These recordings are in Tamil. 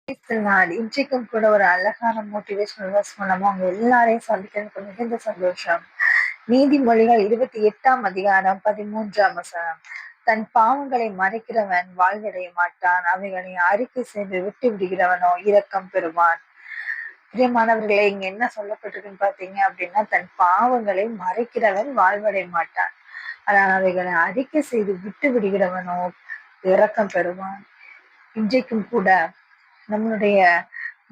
நான் இன்றைக்கும் கூட ஒரு அழகான மோட்டிவேஷனல் வேர்ட்ஸ் மூலமா அவங்க எல்லாரையும் சந்திக்கிறதுக்கு மிகுந்த சந்தோஷம். நீதிமொழிகள் 28ஆம் அதிகாரம் 13ஆம் வசனம். தன் பாவங்களை மறைக்கிறவன் வாழ்வடைய மாட்டான், அவைகளை அறிக்கை செய்து விட்டு விடுகிறவனோ இரக்கம் பெறுவான். பிரியமானவர்களே, இங்க என்ன சொல்லப்பட்டிருக்குன்னு பாத்தீங்க அப்படின்னா, தன் பாவங்களை மறைக்கிறவன் வாழ்வடைய மாட்டான், ஆனால் அவைகளை அறிக்கை செய்து விட்டு விடுகிறவனோ இரக்கம் பெறுவான். இன்றைக்கும் கூட நம்மளுடைய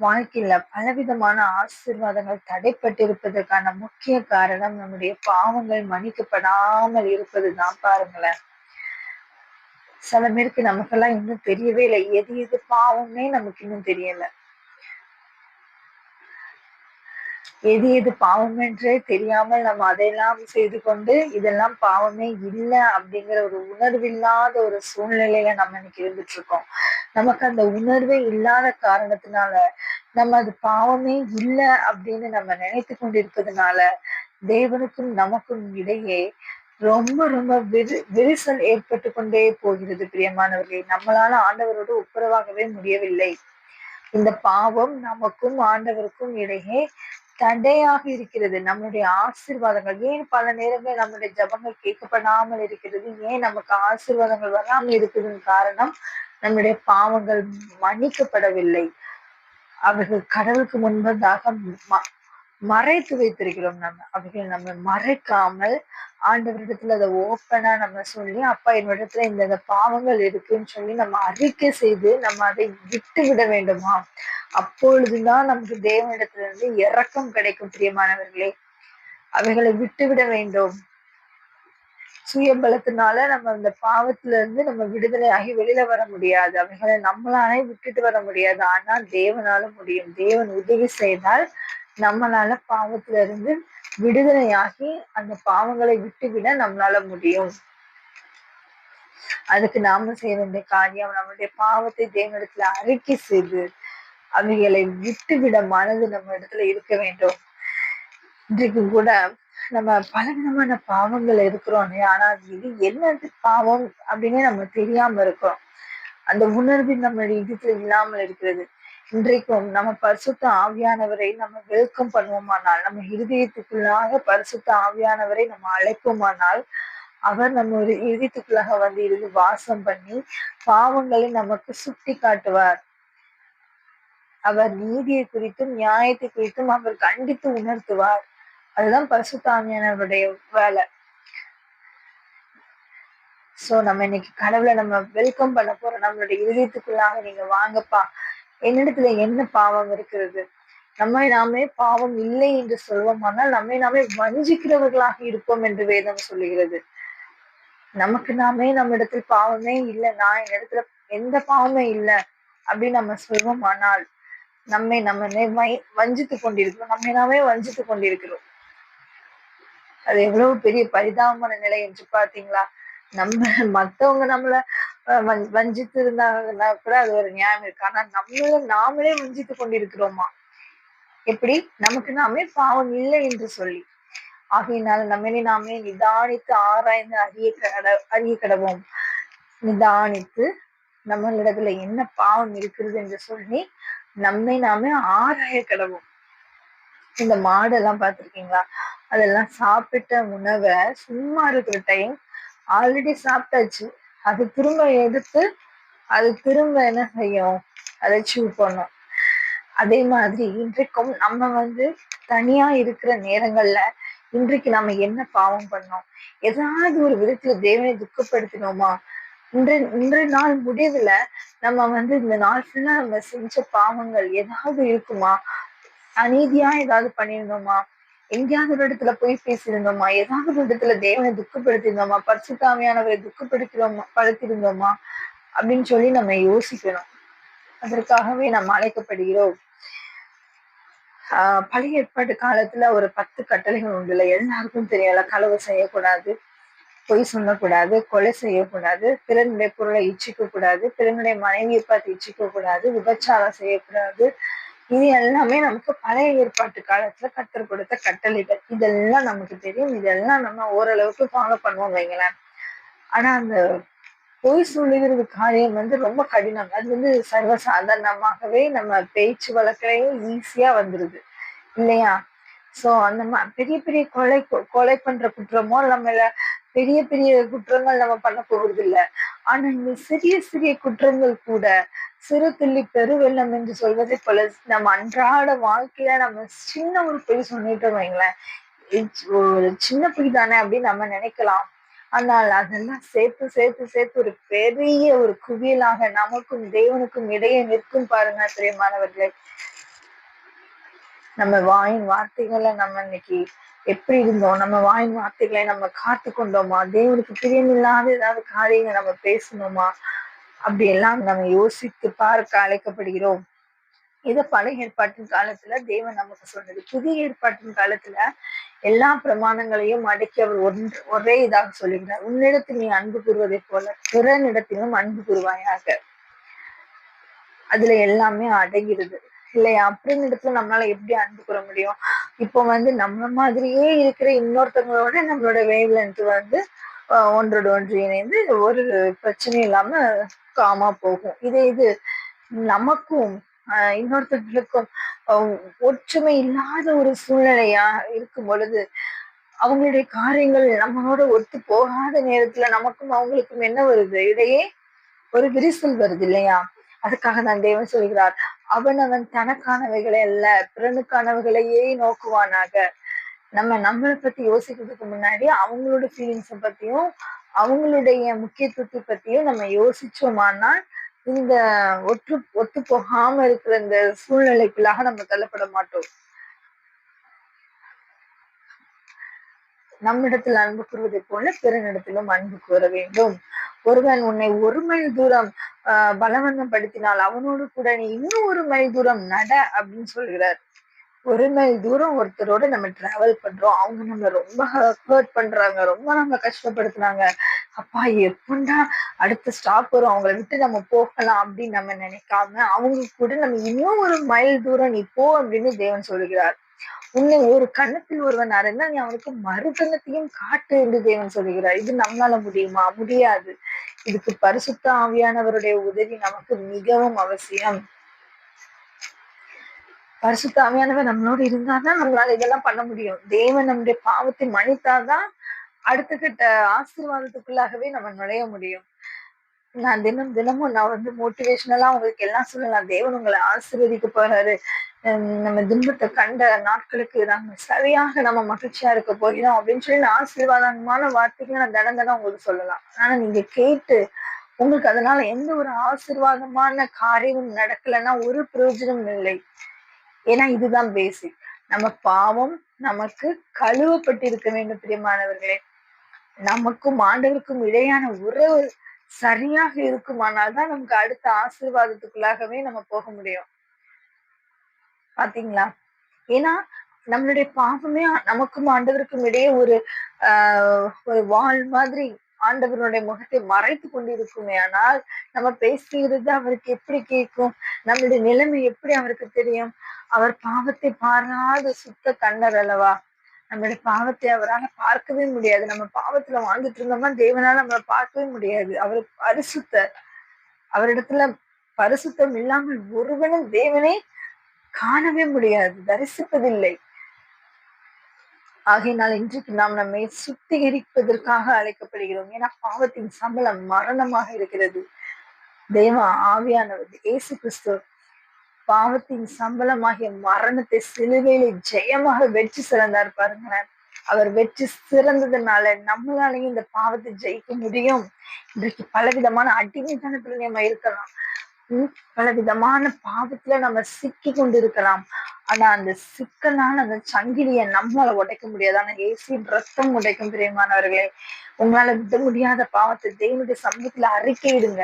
வாழ்க்கையில பலவிதமான ஆசீர்வாதங்கள் தடைப்பட்டிருப்பதற்கான முக்கிய காரணம் நம்முடைய பாவங்கள் மன்னிக்கப்படாமல் இருப்பதுதான். பாருங்களேன், சில பேருக்கு நமக்கெல்லாம் இன்னும் தெரியவே இல்லை, எது எது பாவம்னே நமக்கு இன்னும் தெரியல. எது எது பாவம் என்றே தெரியாமல் நம்ம அதையெல்லாம் செய்து கொண்டு இதெல்லாம் பாவமே இல்லை அப்படிங்கிற ஒரு உணர்வில்லாத ஒரு சூழ்நிலையில நம்ம இன்னைக்கு இருந்துட்டு இருக்கோம். நமக்கு அந்த உணர்வே இல்லாத காரணத்தினால நம்ம அது பாவமே இல்லை அப்படின்னு நம்ம நினைத்து கொண்டிருப்பதுனால தேவனுக்கும் நமக்கும் இடையே ரொம்ப ரொம்ப விரிசல் ஏற்பட்டு கொண்டே போகிறது. பிரியமானவர்களே, நம்மளால ஆண்டவரோடு ஒப்புரவாகவே முடியவில்லை. இந்த பாவம் நமக்கும் ஆண்டவருக்கும் இடையே தடையாக இருக்கிறது. நம்மளுடைய ஆசீர்வாதங்கள் ஏன் பல நேரங்கள் நம்முடைய ஜபங்கள் கேட்கப்படாமல் இருக்கிறது, ஏன் நமக்கு ஆசீர்வாதங்கள் வராமல் இருக்குதுன்னு காரணம் நம்முடைய பாவங்கள் மன்னிக்கப்படவில்லை. அவர்கள் கடவுளுக்கு முன்பதாக மறைத்து வைத்திருக்கிறோம். அவைகள் நம்ம மறைக்காமல் ஆண்டவரிடத்துல அதை ஓப்பனா நம்ம சொல்லி, அப்பா என்னிடத்துல இந்த பாவங்கள் இருக்குன்னு சொல்லி நம்ம அறிக்கை செய்து நம்ம அதை விட்டு விட வேண்டுமா? அப்பொழுதுதான் நமக்கு தேவனிடத்துல இருந்து இரக்கம் கிடைக்கும். பிரியமானவர்களே, அவைகளை விட்டு விட வேண்டும். சுயபலத்தினால நம்ம அந்த பாவத்துல இருந்து நம்ம விடுதலை ஆகி வெளியில வர முடியாது. அவைகளை நம்மளாலே விட்டுட்டு வர முடியாது. ஆனால் தேவனால முடியும். தேவன் உதவி செய்தால் நம்மளால பாவத்துல இருந்து விடுதலையாகி அந்த பாவங்களை விட்டுவிட நம்மளால முடியும். அதுக்கு நாம செய்ய வேண்டிய காரியம், நம்மளுடைய பாவத்தை தேவனிடத்துல அறிக்கை செய்து அவைகளை விட்டுவிட மனது நம்ம இடத்துல இருக்க வேண்டும். இன்றைக்கு கூட நம்ம பலவிதமான பாவங்கள் இருக்கிறோம், ஆனா இது என்ன பாவம் அப்படின்னு நம்ம தெரியாம இருக்கிறோம். அந்த உணர்வு நம்ம இதுல இல்லாமல் இருக்கிறது. இன்றைக்கும் நம்ம பரிசுத்த ஆவியானவரை நம்ம வெல்கம் பண்ணுவோமானால், நம்ம இருதயத்துக்குள்ளாக பரிசுத்த ஆவியானவரை நம்ம அழைப்போமானால், அவர் நம்ம ஒரு இருதயத்துக்குள்ளாக வந்து இருந்து வாசம் பண்ணி பாவங்களை நமக்கு சுட்டி காட்டுவார். அவர் நீதியை குறித்தும் நியாயத்தை குறித்தும் அவர் கண்டித்து உணர்த்துவார். அதுதான் பரிசுத்த ஆவியானவருடைய வேலை. சோ நம்ம இன்னைக்கு கடவுளை நம்ம வெல்கம் பண்ண போறோம். நம்மளுடைய இதயத்துக்குள்ளாக நீங்க வாங்கப்பா, என்னிடத்துல என்ன பாவம் இருக்கிறது, நம்மை நாமே பாவம் இல்லை என்று சொல்வோமானால் நம்மை நாமே வஞ்சிக்கிறவர்களாக இருப்போம் என்று வேதம் சொல்லுகிறது. நமக்கு நாமே நம்ம இடத்துல பாவமே இல்லை, நான் என் இடத்துல எந்த பாவமே இல்லை அப்படின்னு நம்ம சொல்வோமானால் நம்மை நம்ம வஞ்சித்து கொண்டிருக்கிறோம். நம்மை நாமே வஞ்சித்து கொண்டிருக்கிறோம். அது எவ்வளவு பெரிய பரிதாபமான நிலை என்று பாத்தீங்களா? நம்ம மத்தவங்க நம்மள வஞ்சித்து இருந்தாங்கன்னா கூட அது ஒரு நியாயம் இருக்கு. ஆனா நாமளே வஞ்சித்து கொண்டிருக்கிறோமா? எப்படி? நமக்கு நாமே பாவம் இல்லை என்று சொல்லி. ஆகையினால நம்மளே நாமே நிதானித்து ஆராய்ந்து அறிய கடவோம். நிதானித்து நம்மளிடத்துல என்ன பாவம் இருக்கிறது என்று சொல்லி நம்மை நாமே ஆராய கடவோம். இந்த மாடெல்லாம் பார்த்திருக்கீங்களா? அதெல்லாம் சாப்பிட்ட உணவை சும்மா இருக்கிற டைம் ஆல்ரெடி சாப்பிட்டாச்சு, அது திரும்ப எடுத்து அது திரும்ப என்ன செய்யும், அதை சூ பண்ணும். அதே மாதிரி இன்றைக்கும் நம்ம தனியா இருக்கிற நேரங்கள்ல இன்றைக்கு நம்ம என்ன பாவம் பண்ணோம், ஏதாவது ஒரு விதத்துல தேவனை துக்கப்படுத்தினோமா? இன்றைய நாள் முடிவுல நம்ம இந்த நாள் ஃபுல்லா நம்ம செஞ்ச பாவங்கள் ஏதாவது இருக்குமா? அநீதியா ஏதாவது பண்ணியிருந்தோமா? எங்கேயாவது ஒரு இடத்துல போய் பேசியிருந்தோமா? ஏதாவது ஒரு இடத்துல தேவனை துக்கப்படுத்தியிருந்தோமா? பரிசுத்த ஆவியானவரை படுத்திருந்தோமா அப்படின்னு சொல்லி நம்ம யோசிக்கணும். அதற்காகவே நம்ம அழைக்கப்படுகிறோம். பழைய ஏற்பாட்டு காலத்துல ஒரு 10 கட்டளைகள் உண்டுல, எல்லாருக்கும் தெரியல. களவு செய்யக்கூடாது, பொய் சொல்லக்கூடாது, கொலை செய்யக்கூடாது, பிறனுடைய பொருளை இச்சிக்க கூடாது, பிறனுடைய மனைவியை பார்த்து இச்சிக்க கூடாது, விபச்சாரம் செய்யக்கூடாது. இது எல்லாமே நமக்கு பழைய ஏற்பாட்டு காலத்துல கத்தர் கொடுத்த கட்டளைகள். இதெல்லாம் நமக்கு தெரியும், இதெல்லாம் நம்ம ஓரளவுக்கு ஃபாலோ பண்ணுவோம் வைங்களேன். ஆனா அந்த பொய் சொல்லுகிறது காரியம் ரொம்ப கடினம். அது சர்வசாதாரணமாகவே நம்ம பேச்சு வழக்குலயும் ஈஸியா வந்துருது இல்லையா? சோ அந்த பெரிய பெரிய கொலை பண்ற குற்றமோ நம்மள பெரிய பெரிய குற்றங்கள் நம்ம பண்ண போறது இல்ல. ஆனா இந்த சிறிய சிறிய குற்றங்கள் கூட சிறு துள்ளி பெருவெள்ளம் என்று சொல்வதை போல நம்ம அன்றாட வாழ்க்கையில நம்ம சின்ன ஒரு பொய் சொல்லிட்டோம் வைங்களேன், ஒரு சின்ன பொய் தானே அப்படின்னு நம்ம நினைக்கலாம். ஆனால் அதெல்லாம் சேர்த்து சேர்த்து சேர்த்து ஒரு பெரிய ஒரு குவியலாக நமக்கும் தேவனுக்கும் இடையே நிற்கும் பாருங்க பிரியமானவர்களே. நம்ம வாயின் வார்த்தைகளை நம்ம இன்னைக்கு எப்படி இருந்தோம், நம்ம வாயின் வார்த்தைகளை நம்ம காத்து கொண்டோமா, தேவனுக்கு பிரியமில்லாத ஏதாவது காரியங்கள் நம்ம பேசணுமா, அப்படி எல்லாம் நம்ம யோசித்து பார்க்க அழைக்கப்படுகிறோம். இத பழைய ஏற்பாட்டின் காலத்துல தேவன் நமக்கு சொன்னது. புதிய ஏற்பாட்டின் காலத்துல எல்லா பிரமாணங்களையும் அடக்கி அவர் ஒரே இதாக சொல்லுகிறார். உன்னிடத்தில் நீ அன்பு கூறுவதை போல பிறனிடத்திலும் அன்பு கூறுவாயாக. அதுல எல்லாமே அடங்கிடுது இல்லையா? அப்படின்னு இடத்துல நம்மளால எப்படி அன்பு கூற முடியும்? இப்போ நம்ம மாதிரியே இருக்கிற இன்னொருத்தவங்களோட நம்மளோட வேவ் லென்த் ஒன்றோடு ஒன்று இணைந்து ஒரு பிரச்சனையும் இல்லாம காமா போகும். இது நமக்கும் இன்னொருத்தர்களுக்கும் ஒற்றுமை இல்லாத ஒரு சூழ்நிலையா இருக்கும் பொழுது அவங்களுடைய காரியங்கள் நம்மளோட ஒத்து போகாத நேரத்துல நமக்கும் அவங்களுக்கும் என்ன வருது? இடையே ஒரு விரிசல் வருது இல்லையா? அதுக்காக தான் தேவன் சொல்கிறார், அவன் தனக்கானவைகளை அல்ல பிறனுக்கானவைகளையே நோக்குவானாக. நம்மளை பத்தி யோசிக்கிறதுக்கு முன்னாடி அவங்களோட ஃபீலிங்ஸ பத்தியும் அவங்களுடைய முக்கியத்துவத்தை பத்தியும் நம்ம யோசிச்சோமானால் இந்த ஒத்து போகாம இருக்கிற இந்த சூழ்நிலைக்குள்ளாக நம்ம தள்ளப்பட மாட்டோம். நம்மிடத்தில் அன்பு கூறுவதை போல பிறனிடத்திலும் அன்பு கூற வேண்டும். ஒருவன் உன்னை ஒரு மைல் தூரம் பலவந்தம் படுத்தினால் அவனோடு கூட நீ இன்னும் ஒரு மைல் தூரம் நட அப்படின்னு சொல்கிறார். ஒரு மைல் தூரம் ஒருத்தரோட நம்ம டிராவல் பண்றோம், அவங்க நம்ம ரொம்ப ஹர்ட் பண்றாங்க, ரொம்ப நம்ம கஷ்டப்படுத்துறாங்க, அப்பா எப்படா அடுத்த ஸ்டாப் வரும், அவங்கள விட்டு நம்ம போகலாம் அப்படின்னு நம்ம நினைக்காம அவங்க கூட நம்ம இன்னும் ஒரு மைல் தூரம் நீ போ அப்படின்னு தேவன் சொல்லுகிறார். உன்னை ஒரு கன்னத்தில் ஒருவன் அறைந்தால் நீ அவனுக்கு மறு கன்னத்தையும் காட்டு என்று தேவன் சொல்லுகிறார். இது நம்மளால முடியுமா? முடியாது. இதுக்கு பரிசுத்த ஆவியானவருடைய உதவி நமக்கு மிகவும் அவசியம். பரிசுத்த ஆவியானவர் நம்மளோட இருந்தாதான் நம்மளால இதெல்லாம் பண்ண முடியும். தேவன் நம்முடைய பாவத்தை மன்னித்தாதான் அடுத்த கட்ட ஆசீர்வாதத்துக்குள்ளாகவே நம்ம நுழைய முடியும். நான் தினமும் நான் மோட்டிவேஷனலா உங்களுக்கு எல்லாம் சொல்லலாம். தேவன் உங்களை ஆசீர்வதிக்க போறாரு. நம்ம துன்பத்தை கண்ட நாட்களுக்கு சரியாக நம்ம மகிழ்ச்சியா இருக்க போகிறோம் அப்படின்னு சொல்லி ஆசீர்வாதமான வார்த்தைகளை நான் தினம் உங்களுக்கு சொல்லலாம். ஆனா நீங்க கேட்டு உங்களுக்கு அதனால எந்த ஒரு ஆசீர்வாதமான காரியமும் நடக்கலைன்னா ஒரு பிரயோஜனம் இல்லை. ஏன்னா இதுதான் பேசிக். நம்ம பாவம் நமக்கு கழுவப்பட்டிருக்க வேண்டும் பிரியமானவர்களே. நமக்கும் ஆண்டவருக்கும் இடையான உறவு சரியாக இருக்குமானால் தான் நமக்கு அடுத்த ஆசீர்வாதத்துக்குள்ளாகவே நம்ம போக முடியும். பாத்தீங்களா? ஏன்னா நம்மளுடைய பாவமே நமக்கும் ஆண்டவருக்கும் இடையே ஒரு வால் மாதிரி ஆண்டவருடைய முகத்தை மறைத்து கொண்டிருக்குமே. ஆனால் நம்ம பேசுகிறது அவருக்கு எப்படி கேட்கும்? நம்மளுடைய நிலைமை எப்படி அவருக்கு தெரியும்? அவர் பாவத்தை பாராத சுத்த கண்ணர் அல்லவா? நம்மளுடைய பாவத்தை அவரால் பார்க்கவே முடியாது. நம்ம பாவத்துல வாழ்ந்துட்டு இருந்தோம்னா தேவனால நம்மளை பார்க்கவே முடியாது. அவர் பரிசுத்தர். அவரிடத்துல பரிசுத்தம் இல்லாமல் ஒருவனும் தேவனை காணவே முடியாது, தரிசிப்பதில்லை. ஆகையினால் இன்றைக்கு நாம் நம்மை சுத்திகரிப்பதற்காக அழைக்கப்படுகிறோம். ஏன்னா பாவத்தின் சம்பளம் மரணமாக இருக்கிறது. தேவ ஆவியானவர் இயேசு கிறிஸ்து பாவத்தின் சம்பளமாகிய மரணத்தை சிலுவையில ஜெயமாக வெற்றி சிறந்தார் பாருங்களேன். அவர் வெற்றி சிறந்ததுனால நம்மளாலையும் இந்த பாவத்தை ஜெயிக்க முடியும். இன்றைக்கு பலவிதமான அடிமைத்தனத்துல நம்ம இருக்கலாம், பலவிதமான பாவத்துல நம்ம சிக்கி கொண்டு இருக்கலாம். ஆனா அந்த சிக்கலான அந்த சங்கிலிய நம்மளால உடைக்க முடியாது. ஆனா இயேசுவின் ரத்தம் உடைக்கும் பிரியமானவர்களே. உங்களால விட முடியாத பாவத்தை தேவனுடைய சமூகத்துல அறிக்கையிடுங்க.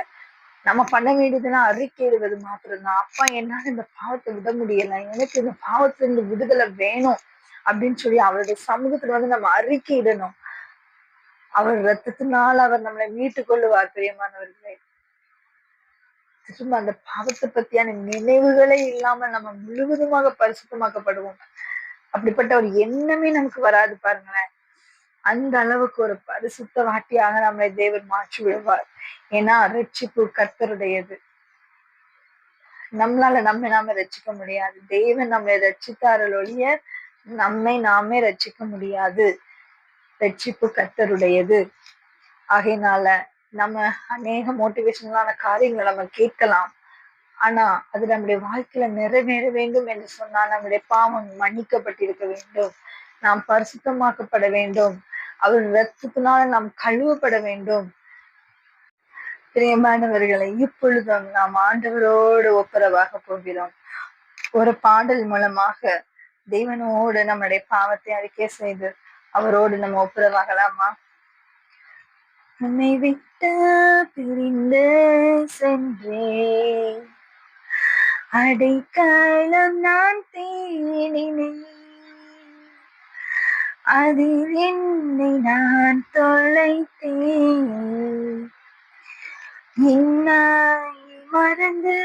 நம்ம பண்ண வேண்டியதுன்னா அறிக்கையிடுவது மாத்திரம்தான். அப்பா என்னால இந்த பாவத்தை விட முடியல, எனக்கு இந்த பாவத்துல இருந்து விடுதலை வேணும் அப்படின்னு சொல்லி அவருடைய சமூகத்துல நம்ம அறிக்கையிடணும். அவர் ரத்தத்தினால் அவர் நம்மளை மீட்டுக் கொள்ளுவார் பிரியமானவர்களே. திரும்ப அந்த பாவத்தை பத்தியான நினைவுகளே இல்லாம நம்ம முழுவதுமாக பரிசுத்தமாக்கப்படுவோம். அப்படிப்பட்ட ஒரு எண்ணமே நமக்கு வராது பாருங்களேன். அந்த அளவுக்கு ஒரு பரிசுத்த வாட்டியாக நம்மளை தேவன் மாற்றி விடுவார். ஏன்னா ரட்சிப்பு கர்த்தருடையது. நம்மளால நாம ரட்சிக்க முடியாது. தேவன் நம்மளை ரட்சித்தார்கள் ஒழிய நம்மை நாமே ரட்சிக்க முடியாது. ரட்சிப்பு கர்த்தருடையது. ஆகையினால நம்ம அநேக மோட்டிவேஷனலான காரியங்களை நம்ம கேட்கலாம். ஆனா அது நம்முடைய வாழ்க்கையில நிறைவேற வேண்டும் என்று சொன்னால் நம்முடைய பாவம் மன்னிக்கப்பட்டிருக்க வேண்டும். நாம் பரிசுத்தமாக்கப்பட வேண்டும். அவர் ரத்தத்தினால நாம் கழுவப்பட வேண்டும். பிரியமானவர்களை, இப்பொழுதும் நாம் ஆண்டவரோடு ஒப்புரவாக போகிறோம். ஒரு பாடல் மூலமாக தேவனோடு நம்முடைய பாவத்தை அறிக்கை செய்து அவரோடு நம்ம ஒப்புரவாகலாமா? உன்னை விட்டு பிரிந்து சென்றேன், அடைக்கலம் நான் தேடினேன், அதில் என்னை நான் தொலைத்தேன், என்னை மறந்து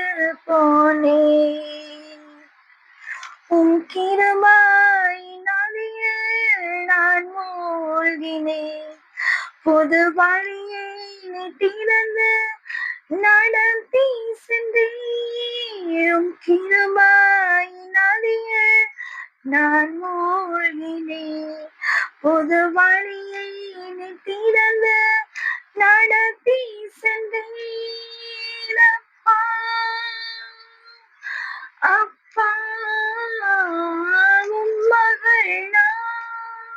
போனேன், உன் கிருபையினாலே நான் மூழ்கினேன், புது வழியை திறந்து நடத்தி சென்றேன், கிருபையினாலே நான் மூழ்கினேன், புது வழியை திறந்து நடத்தி சென்றேன். அப்பா அப்பா உம் மகள் நான்,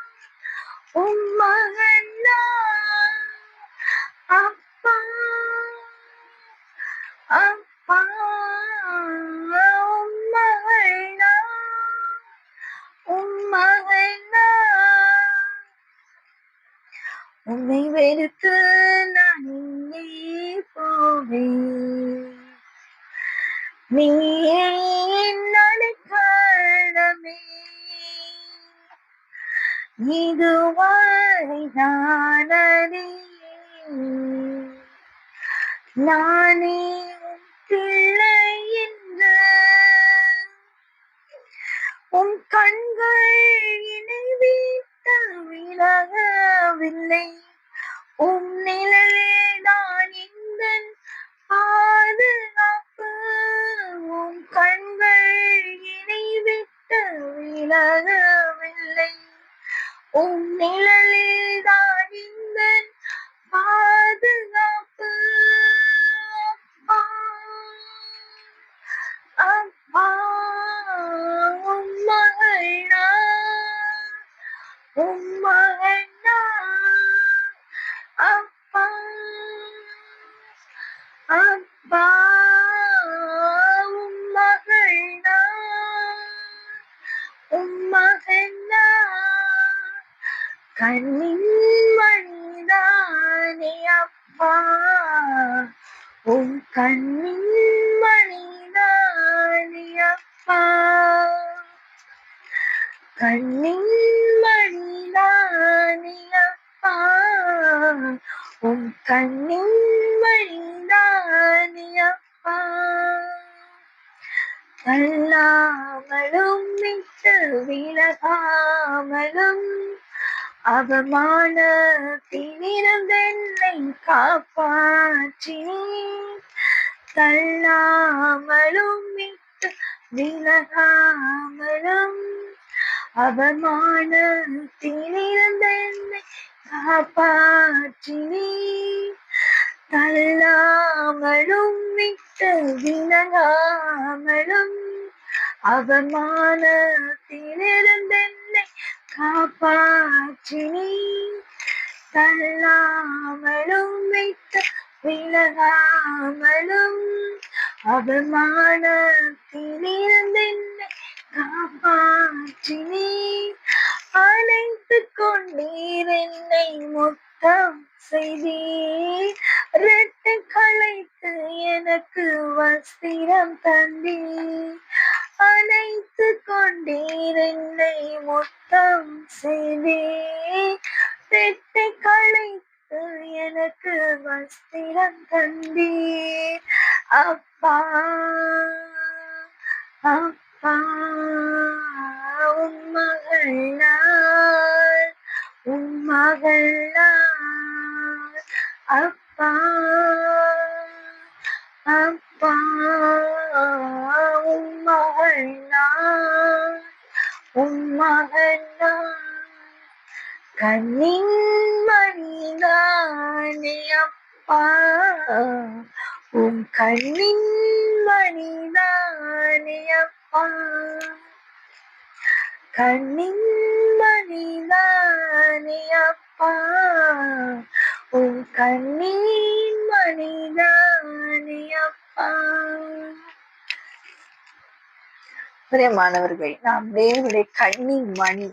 உம் மகன் நான். அப்பா அப்பா உம் மகள் நான், உம் மகன் நான். உன்னை வெறுத்து நான் எங்கே போவேன், நீயே என் அடைக்கலமே, இதுவரை நான் அறியேன், நானே உன் பிள்ளை என்று. உன் கண்கள் என்னை விட்டு விலகவில்லை, உன் நிழலே நான் எந்தன் பாதுகாப்பு. உன் கண்கள் என்னை விட்டு விலகவில்லை, உன் நிழலே நான் எந்தன் பாதுகாப்பு. அப்பா உம் மகள் நான், உம் மகன் நான். அப்பா அப்பா உம் மகள் நான், உம் மகன் நான். கண்ணின் மணிதானே அப்பா, உம் கண்ணின் மணிதானே அப்பா, கண்ணின் மணிதானே அப்பா, உம் கண்ணின் மணிதானே அப்பா. தள்ளாமலும் விட்டு விலகாமலும் அவமானத்திலிருந்தென்னை காப்பாற்றினீர், தள்ளாமலும் விட்டு விலகாமலும் அவமானத்திலிருந்தென்னை காப்பாற்றினீர், தள்ளாமலும் விட்டு விலகாமலும் அவமானத்திலிருந்தென்னை காப்பாற்றினீர், தள்ளாமலும் விட்டு விலகாமலும் அவமானத்திலிருந்தென்னை காப்பாற்றினீர். அணைத்துக் கொண்டீர், என்னை முத்தம் செய்தீர், இரட்டை களைத்து எனக்கு வஸ்திரம் தந்தீர். அணைத்துக் கொண்டீர், என்னை முத்தம் செய்தீர், இரட்டை களைத்து எனக்கு வஸ்திரம் தந்தீர். அப்பா அப்பா உம் மகள் நான், உம் மகன் கண்ணின் மணிதானே அப்பா, உம் கண்ணின் மணிதானே அப்பா, கண்ணின் மணிதானே அப்பா, உம் கண்ணின் மணிதானே அப்பா. பிரியமானவர்கள், நாம் தேவனுடைய கண்ணின் மணி.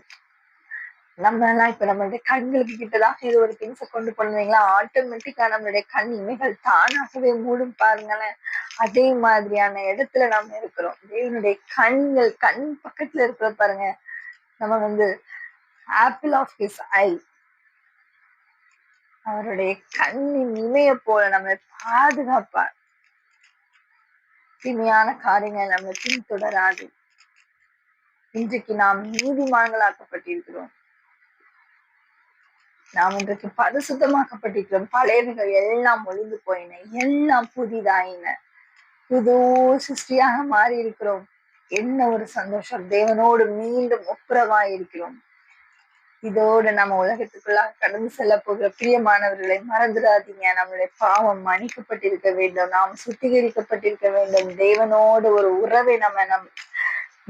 நம்ம எல்லாம் இப்ப நம்மளுடைய கண்களுக்கு கிட்டதான் இது ஒரு திங்ஸ கொண்டு போனீங்களா, ஆட்டோமேட்டிக்கா நம்மளுடைய கண் இமைகள் தானாகவே மூடும் பாருங்களேன். அதே மாதிரியான இடத்துல நம்ம இருக்கிறோம். தேவனுடைய கண்கள் கண் பக்கத்துல இருக்கிற பாருங்க, நம்ம ஆப்பிள் ஆஃப் ஹிஸ் ஐ, அவருடைய கண்ணின் இமைய போல நம்மளை பாதுகாப்பார். தீமையான காரியங்கள் நம்மளை பின்தொடராது. இன்றைக்கு நாம் நீதிமான்களாக்கப்பட்டிருக்கிறோம். நாம் இன்றைக்கு பரிசுத்தமாக்கப்பட்டிருக்கிறோம். பழையவைகள் எல்லாம் ஒளிந்து போயின, எல்லாம் புதிதாயின, புது சிருஷ்டியாக மாறி இருக்கிறோம். என்ன ஒரு சந்தோஷம்! தேவனோடு மீண்டும் ஒப்புரவாய் இருக்கிறோம். இதோடு நம்ம உலகத்துக்குள்ளாக கடந்து செல்ல போகிற பிரியமானவர்களை மறந்துடாதீங்க. நம்மளுடைய பாவம் மன்னிக்கப்பட்டிருக்க வேண்டும், நாம் சுத்திகரிக்கப்பட்டிருக்க வேண்டும். தேவனோடு ஒரு உறவை நம்ம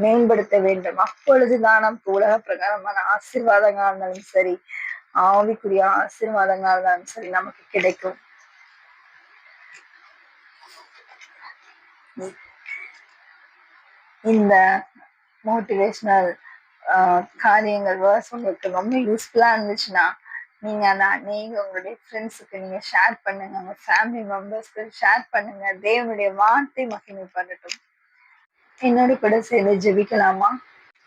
மேம்படுத்த வேண்டும். அப்பொழுதுதான் நமக்கு உலக பிரகாரமான ஆசீர்வாதங்களா இருந்தாலும் சரி, ஆவிக்குரிய ஆசீர்வாதங்களா இருந்தாலும் சரி நமக்கு கிடைக்கும். இந்த மோட்டிவேஷனல் காரியங்கள் வேர்ஸ் உங்களுக்கு ரொம்ப யூஸ்ஃபுல்லா இருந்துச்சுன்னா, நீங்க உங்களுடைய ஃப்ரெண்ட்ஸுக்கு நீங்க ஷேர் பண்ணுங்க, உங்க ஃபேமிலி மெம்பர்ஸ்க்கு ஷேர் பண்ணுங்க. தேவனுடைய வார்த்தை மகிமைப்படட்டும். என்னோட கூட சேர்ந்து ஜெபிக்கலாமா?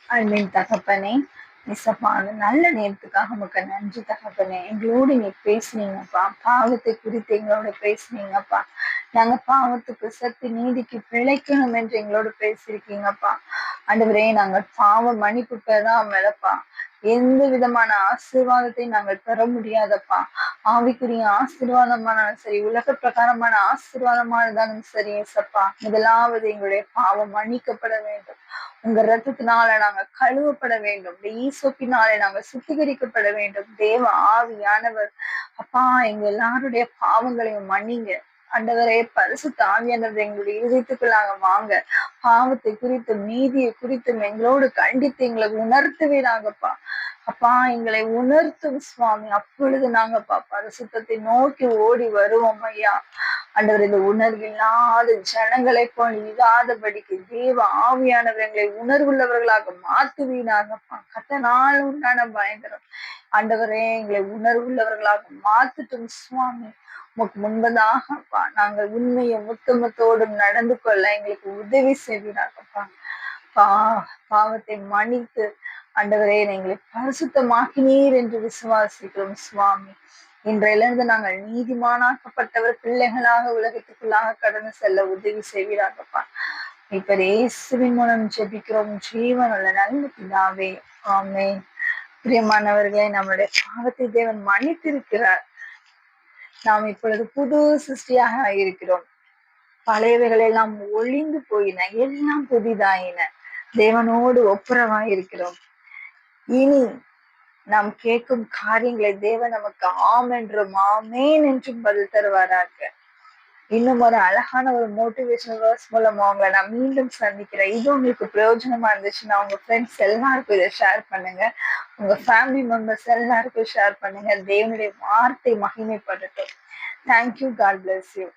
அன்பின் தகப்பனே, நிசப்பா, அந்த நல்ல நேரத்துக்காக உமக்கு நன்றி தகப்பனே. எங்களோடு நீ பேசுனீங்கப்பா, பாவத்தை குறித்து எங்களோட பேசுனீங்கப்பா. நாங்க பாவத்துக்கு சத்து நீதிக்கு பிழைக்கணும் என்று எங்களோட பேசியிருக்கீங்கப்பா. ஆண்டவரே, நாங்கள் பாவ மன்னிப்பு பெறாமலப்பா எந்த விதமான ஆசீர்வாதத்தை நாங்கள் பெற முடியாதப்பா. ஆவிக்குரிய ஆசீர்வாதமானாலும் சரி, உலக பிரகாரமான ஆசீர்வாதமானதாலும் சரி ஏசப்பா, முதலாவது எங்களுடைய பாவம் மன்னிக்கப்பட வேண்டும். உங்க ரத்தத்தினால நாங்க கழுவப்பட வேண்டும். ஈசோப்பினாலே நாங்க சுத்திகரிக்கப்பட வேண்டும். தேவ ஆவியானவர் அப்பா, எங்க எல்லாருடைய பாவங்களையும் மன்னிங்க. ஆண்டவரே, பரிசுத்த ஆவியானவர் எங்களுடைய இதயத்துக்குள்ளாக வாங்க. பாவத்தை குறித்தும் நீதியை குறித்தும் எங்களோடு கண்டித்து எங்களை உணர்த்துவீராங்கப்பா. அப்பா, எங்களை உணர்த்தும் சுவாமி. அப்பொழுது நாங்கப்பா பரிசுத்தத்தை நோக்கி ஓடி வருவோம் ஐயா. ஆண்டவர், இந்த உணர்வில்லாத ஜனங்களை போல் இல்லாதபடிக்கு தேவ ஆவியானவர் எங்களை உணர்வுள்ளவர்களாக மாத்துவீனாகப்பா. கத்தனால் உண்டான பயங்கரம் ஆண்டவரே, எங்களை உணர்வுள்ளவர்களாக மாத்துட்டும் சுவாமி. உமக்கு முன்பதாகப்பா நாங்கள் உண்மையும் உத்தமத்தோடும் நடந்து கொள்ள எங்களுக்கு உதவி செய்வீராகப்பா. பாவத்தை மன்னித்து ஆண்டவரே எங்களை பரிசுத்தமாக்கினீர் என்று விசுவாசிக்கிறோம் சுவாமி. இன்றையிலிருந்து நாங்கள் நீதிமானாக்கப்பட்டவர் பிள்ளைகளாக உலகத்துக்குள்ளாக கடந்து செல்ல உதவி செய்வீராகப்பா. இப்ப இயேசுவின் மூலம் ஜெபிக்கிறோம் ஜீவனுள்ள நல்ல பிதாவே, ஆமென். பிரியமானவர்களே, நம்மளுடைய பாவத்தை தேவன் மன்னித்திருக்கிறார். நாம் இப்பொழுது புது சிருஷ்டியாக இருக்கிறோம். பழையவைகள் எல்லாம் ஒளிந்து போயின, எல்லாம் புதிதாயின. தேவனோடு ஒப்புரவாயிருக்கிறோம். இனி நாம் கேட்கும் காரியங்களை தேவன் நமக்கு ஆம் என்றும் ஆமேன் என்றும் பதில் தருவாராக. இன்னும் ஒரு அழகான ஒரு மோட்டிவேஷனல் வேர்ஸ் மூலமா அவங்களை நான் மீண்டும் சந்திக்கிறேன். இது உங்களுக்கு பிரயோஜனமா இருந்துச்சுன்னா உங்க ஃப்ரெண்ட்ஸ் எல்லாருக்கும் இதை ஷேர் பண்ணுங்க. உங்க ஃபேமிலி மெம்பர்ஸ் எல்லாருக்கும் ஷேர் பண்ணுங்க. தேவனுடைய வார்த்தை மகிமைப்படட்டும். தேங்க்யூ. God bless you.